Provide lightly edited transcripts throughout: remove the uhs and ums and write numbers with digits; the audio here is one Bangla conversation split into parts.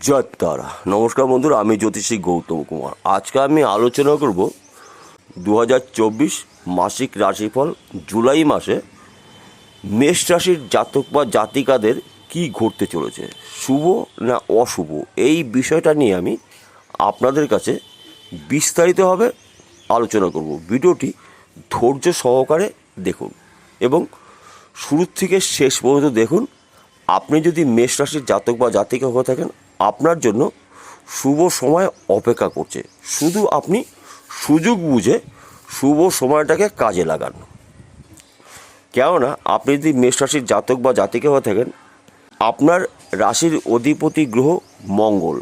জয় তারা। নমস্কার বন্ধুরা, আমি জ্যোতিষী গৌতম কুমার। আজকে আমি আলোচনা করব 2024 মাসিক রাশিফল জুলাই মাসে মেষ রাশির জাতক বা জাতিকাদের কি ঘটতে চলেছে, শুভ না অশুভ, এই বিষয়টা নিয়ে আমি আপনাদের কাছে বিস্তারিতভাবে আলোচনা করব। ভিডিওটি ধৈর্য সহকারে দেখুন এবং শুরু থেকে শেষ পর্যন্ত দেখুন। আপনি যদি মেষ রাশির জাতক বা জাতিকা হয়ে থাকেন, আপনার জন্য শুভ সময় অপেক্ষা করছে। শুধু আপনি সুযোগ বুঝে শুভ সময়টাকে কাজে লাগান। কেননা আপনি যদি মেষ রাশির জাতক বা জাতিকা হয়ে থাকেন, আপনার রাশির অধিপতি গ্রহ মঙ্গল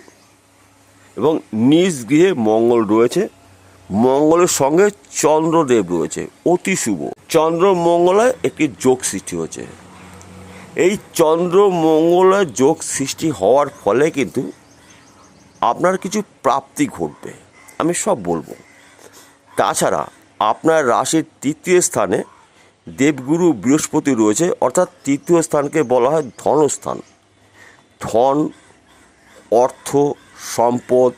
এবং নিজ গৃহে মঙ্গল রয়েছে। মঙ্গলের সঙ্গে চন্দ্রদেব রয়েছে, অতি শুভ। চন্দ্র মঙ্গলায় একটি যোগ সৃষ্টি হয়েছে। এই চন্দ্র মঙ্গলের যোগ সৃষ্টি হওয়ার ফলে কিন্তু আপনার কিছু প্রাপ্তি ঘটবে, আমি সব বলবো। তাছাড়া আপনার রাশির তৃতীয় স্থানে দেবগুরু বৃহস্পতি রয়েছে, অর্থাৎ তৃতীয় স্থানকে বলা হয় ধনস্থান। ধন, অর্থ, সম্পদ,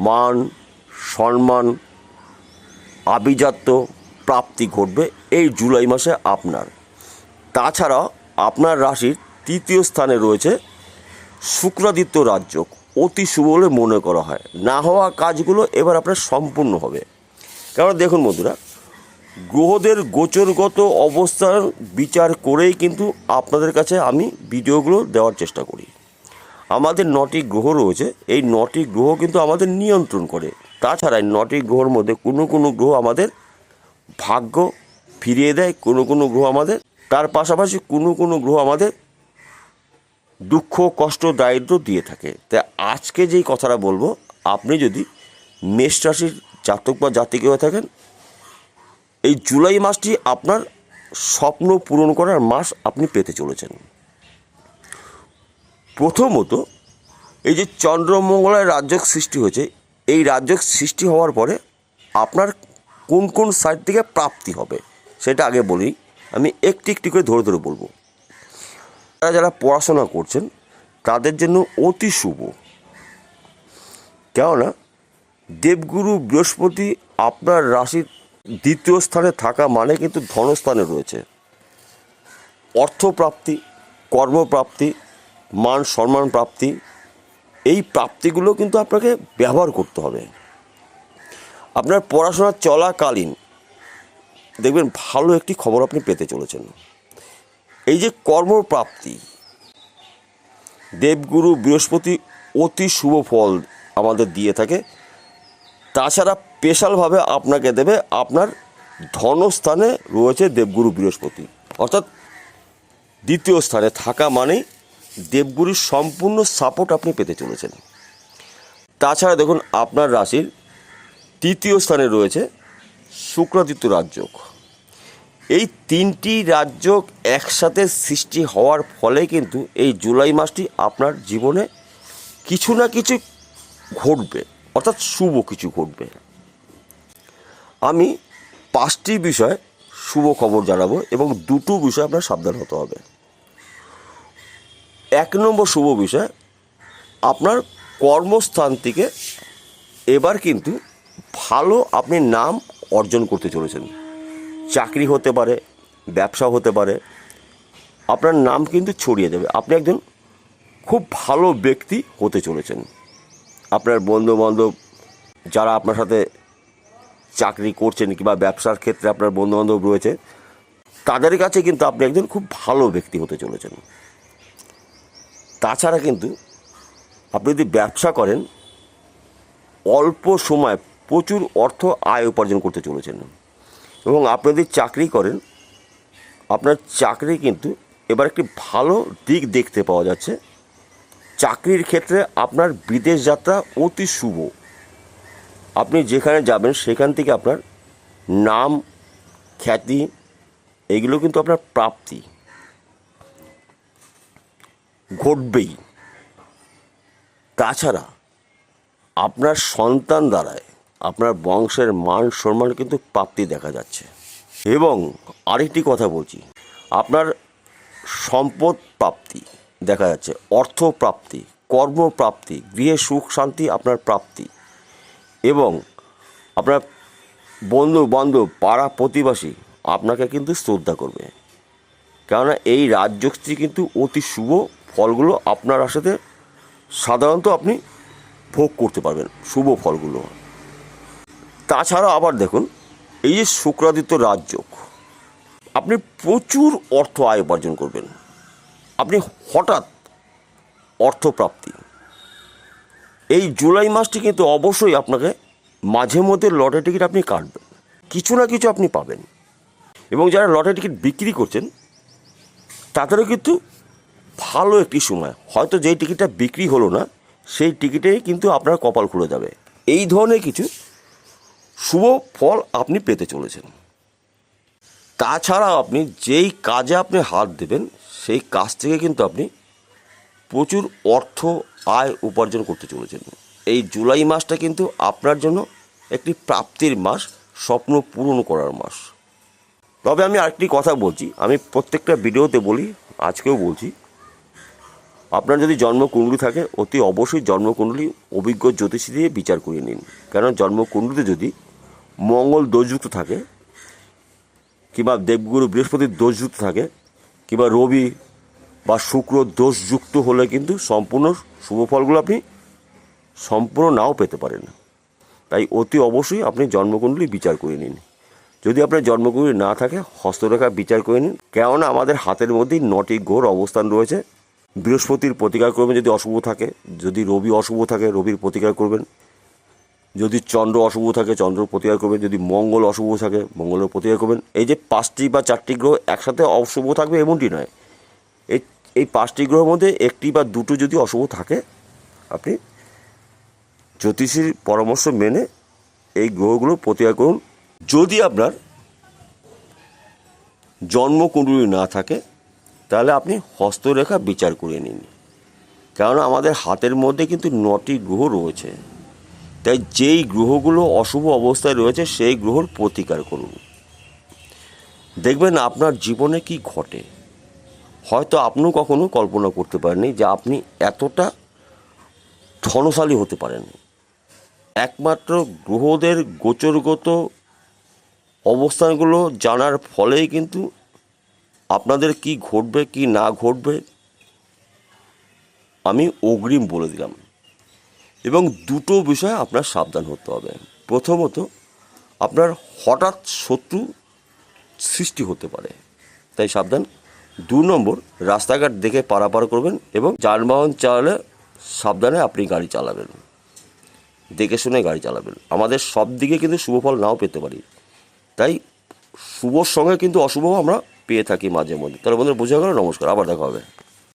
মান, সম্মান, আভিজাত্য প্রাপ্তি ঘটবে এই জুলাই মাসে আপনার। তাছাড়াও আপনার রাশির তৃতীয় স্থানে রয়েছে শুক্রাদিত্য রাজযোগ, অতি শুভ বলে মনে করা হয়। না হওয়া কাজগুলো এবার আপনার সম্পূর্ণ হবে। কারণ দেখুন বন্ধুরা, গ্রহদের গোচরগত অবস্থান বিচার করেই কিন্তু আপনাদের কাছে আমি ভিডিওগুলো দেওয়ার চেষ্টা করি। আমাদের 9টি গ্রহ রয়েছে, এই 9টি গ্রহ কিন্তু আমাদের নিয়ন্ত্রণ করে। তাছাড়া এই 9টি গ্রহের মধ্যে কোনো কোনো গ্রহ আমাদের ভাগ্য ফিরিয়ে দেয়, কোনো কোনো গ্রহ আমাদের, তার পাশাপাশি কোনো কোনো গ্রহ আমাদের দুঃখ, কষ্ট, দারিদ্র্য দিয়ে থাকে। তাই আজকে যেই কথাটা বলবো, আপনি যদি মেষ রাশির জাতক বা জাতিকা হয়ে থাকেন, এই জুলাই মাসটি আপনার স্বপ্ন পূরণ করার মাস আপনি পেতে চলেছেন। প্রথমত, এই যে চন্দ্রমঙ্গলের রাজযোগ সৃষ্টি হয়েছে, এই রাজযোগ সৃষ্টি হওয়ার পরে আপনার কোন কোন সাইড থেকে প্রাপ্তি হবে সেটা আগে বলি। আমি একটি একটি করে ধরে ধরে বলবো। যারা পড়াশোনা করছেন তাদের জন্য অতি শুভ। কেননা দেবগুরু বৃহস্পতি আপনার রাশির দ্বিতীয় স্থানে থাকা মানে কিন্তু ধনস্থানে রয়েছে। অর্থপ্রাপ্তি, কর্মপ্রাপ্তি, মান সম্মান প্রাপ্তি, এই প্রাপ্তিগুলো কিন্তু আপনাকে ব্যবহার করতে হবে। আপনার পড়াশোনা চলাকালীন দেখবেন ভালো একটি খবর আপনি পেতে চলেছেন। এই যে কর্মপ্রাপ্তি, দেবগুরু বৃহস্পতি অতি শুভ ফল আমাদের দিয়ে থাকে। তাছাড়া স্পেশালভাবে আপনাকে দেবে আপনার ধনস্থানে রয়েছে দেবগুরু বৃহস্পতি, অর্থাৎ দ্বিতীয় স্থানে থাকা মানেই দেবগুরুর সম্পূর্ণ সাপোর্ট আপনি পেতে চলেছেন। তাছাড়া দেখুন, আপনার রাশির তৃতীয় স্থানে রয়েছে শুক্রাদিত্য রাজযোগ। এই 3টি রাজযোগ একসাথে সৃষ্টি হওয়ার ফলে কিন্তু এই জুলাই মাসটি আপনার জীবনে কিছু না কিছু ঘটবে, অর্থাৎ শুভ কিছু ঘটবে। আমি 5টি বিষয় শুভ খবর জানাবো এবং 2টো বিষয় আপনার সাবধান হতে হবে। 1 নম্বর শুভ বিষয়, আপনার কর্মস্থান থেকে এবার কিন্তু ভালো আপনি নাম অর্জন করতে চলেছেন। চাকরি হতে পারে, ব্যবসা হতে পারে, আপনার নাম কিন্তু ছড়িয়ে যাবে। আপনি একজন খুব ভালো ব্যক্তি হতে চলেছেন। আপনার বন্ধুবান্ধব যারা আপনার সাথে চাকরি করছেন কিংবা ব্যবসার ক্ষেত্রে আপনার বন্ধুবান্ধব রয়েছে, তাদের কাছে কিন্তু আপনি একজন খুব ভালো ব্যক্তি হতে চলেছেন। তাছাড়া কিন্তু আপনি যদি ব্যবসা করেন, অল্প সময় প্রচুর অর্থ আয় উপার্জন করতে চলেছেন। এবং আপনি যদি চাকরি করেন, আপনার চাকরি কিন্তু এবার একটি ভালো দিক দেখতে পাওয়া যাচ্ছে। চাকরির ক্ষেত্রে আপনার বিদেশ যাত্রা অতি শুভ। আপনি যেখানে যাবেন সেখান থেকে আপনার নাম, খ্যাতি, এগুলো কিন্তু আপনার প্রাপ্তি ঘটবেই। তাছাড়া আপনার সন্তান দ্বারায় আপনার বংশের মান সম্মান কিন্তু প্রাপ্তি দেখা যাচ্ছে। এবং আরেকটি কথা বলছি, আপনার সম্পদ প্রাপ্তি দেখা যাচ্ছে, অর্থ প্রাপ্তি, কর্মপ্রাপ্তি, গৃহে সুখ শান্তি আপনার প্রাপ্তি, এবং আপনার বন্ধু বান্ধব পাড়া প্রতিবেশী আপনাকে কিন্তু শ্রদ্ধা করবে। কেননা এই রাজযোগটি কিন্তু অতি শুভ ফলগুলো আপনার সাথে সাধারণত আপনি ভোগ করতে পারবেন, শুভ ফলগুলো। তাছাড়া আবার দেখুন, এই যে শুক্রাদিত্য রাজযোগ, আপনি প্রচুর অর্থ আয় উপার্জন করবেন, আপনি হঠাৎ অর্থপ্রাপ্তি। এই জুলাই মাসটি কিন্তু অবশ্যই আপনাকে মাঝে মধ্যে লটারি টিকিট আপনি কাটবেন, কিছু না কিছু আপনি পাবেন। এবং যারা লটারি টিকিট বিক্রি করছেন তাদেরও কিন্তু ভালো একটি সময়, হয়তো যেই টিকিটটা বিক্রি হলো না সেই টিকিটেই কিন্তু আপনার কপাল খুলে যাবে। এই ধরনের কিছু শুভ ফল আপনি পেতে চলেছেন। তাছাড়াও আপনি যেই কাজে আপনি হাত দেবেন সেই কাজ থেকে কিন্তু আপনি প্রচুর অর্থ আয় উপার্জন করতে চলেছেন। এই জুলাই মাসটা কিন্তু আপনার জন্য একটি প্রাপ্তির মাস, স্বপ্ন পূরণ করার মাস। তবে আমি আরেকটি কথা বলছি, আমি প্রত্যেকটা ভিডিওতে বলি, আজকেও বলছি, আপনার যদি জন্মকুণ্ডলী থাকে অতি অবশ্যই জন্মকুণ্ডলী অভিজ্ঞ জ্যোতিষী দিয়ে বিচার করে নিন। কেন জন্মকুণ্ডলীতে যদি মঙ্গল দোষযুক্ত থাকে, কিংবা দেবগুরু বৃহস্পতির দোষযুক্ত থাকে, কিংবা রবি বা শুক্র দোষযুক্ত হলে কিন্তু সম্পূর্ণ শুভ ফলগুলো আপনি সম্পূর্ণ নাও পেতে পারেন। তাই অতি অবশ্যই আপনি জন্মকুণ্ডলী বিচার করে নিন। যদি আপনার জন্মকুণ্ডলী না থাকে হস্তরেখা বিচার করে নিন। কেননা আমাদের হাতের মধ্যেই 9টি গ্রহর অবস্থান রয়েছে। বৃহস্পতির প্রতিকার করবেন যদি অশুভ থাকে, যদি রবি অশুভ থাকে রবির প্রতিকার করবেন, যদি চন্দ্র অশুভ থাকে চন্দ্রর প্রতিকার করবেন, যদি মঙ্গল অশুভ থাকে মঙ্গলের প্রতিকার করবেন। এই যে 5টি বা 4টি গ্রহ একসাথে অশুভ থাকবে এমনটি নয়, এই 5টি গ্রহের মধ্যে 1টি বা 2টো যদি অশুভ থাকে আপনি জ্যোতিষীর পরামর্শ মেনে এই গ্রহগুলো প্রতিকার করুন। যদি আপনার জন্মকুণ্ডলী না থাকে তাহলে আপনি হস্তরেখা বিচার করে নিন। কারণ আমাদের হাতের মধ্যে কিন্তু 9টি গ্রহ রয়েছে, তাই যেই গ্রহগুলো অশুভ অবস্থায় রয়েছে সেই গ্রহর প্রতিকার করুন। দেখবেন আপনার জীবনে কি ঘটে, হয়তো আপনিও কখনো কল্পনা করতে পারেননি যে আপনি এতটা ধনশালী হতে পারেন। একমাত্র গ্রহদের গোচরগত অবস্থানগুলো জানার ফলেই কিন্তু আপনাদের কি ঘটবে কি না ঘটবে আমি অগ্রিম বলে দিলাম। এবং দুটো বিষয়ে আপনার সাবধান হতে হবে। প্রথমত, আপনার হঠাৎ শত্রু সৃষ্টি হতে পারে, তাই সাবধান। 2 নম্বর, রাস্তাঘাট দেখে পারাপার করবেন এবং যানবাহন চালালে সাবধানে আপনি গাড়ি চালাবেন, দেখে শুনে গাড়ি চালাবেন। আমাদের সব দিকে কিন্তু শুভ ফল নাও পেতে পারি, তাই শুভর সঙ্গে কিন্তু অশুভ আমরা পেয়ে থাকি মাঝে মধ্যে। তাহলে বন্ধুরা বোঝা গেল। নমস্কার, আবার দেখা হবে।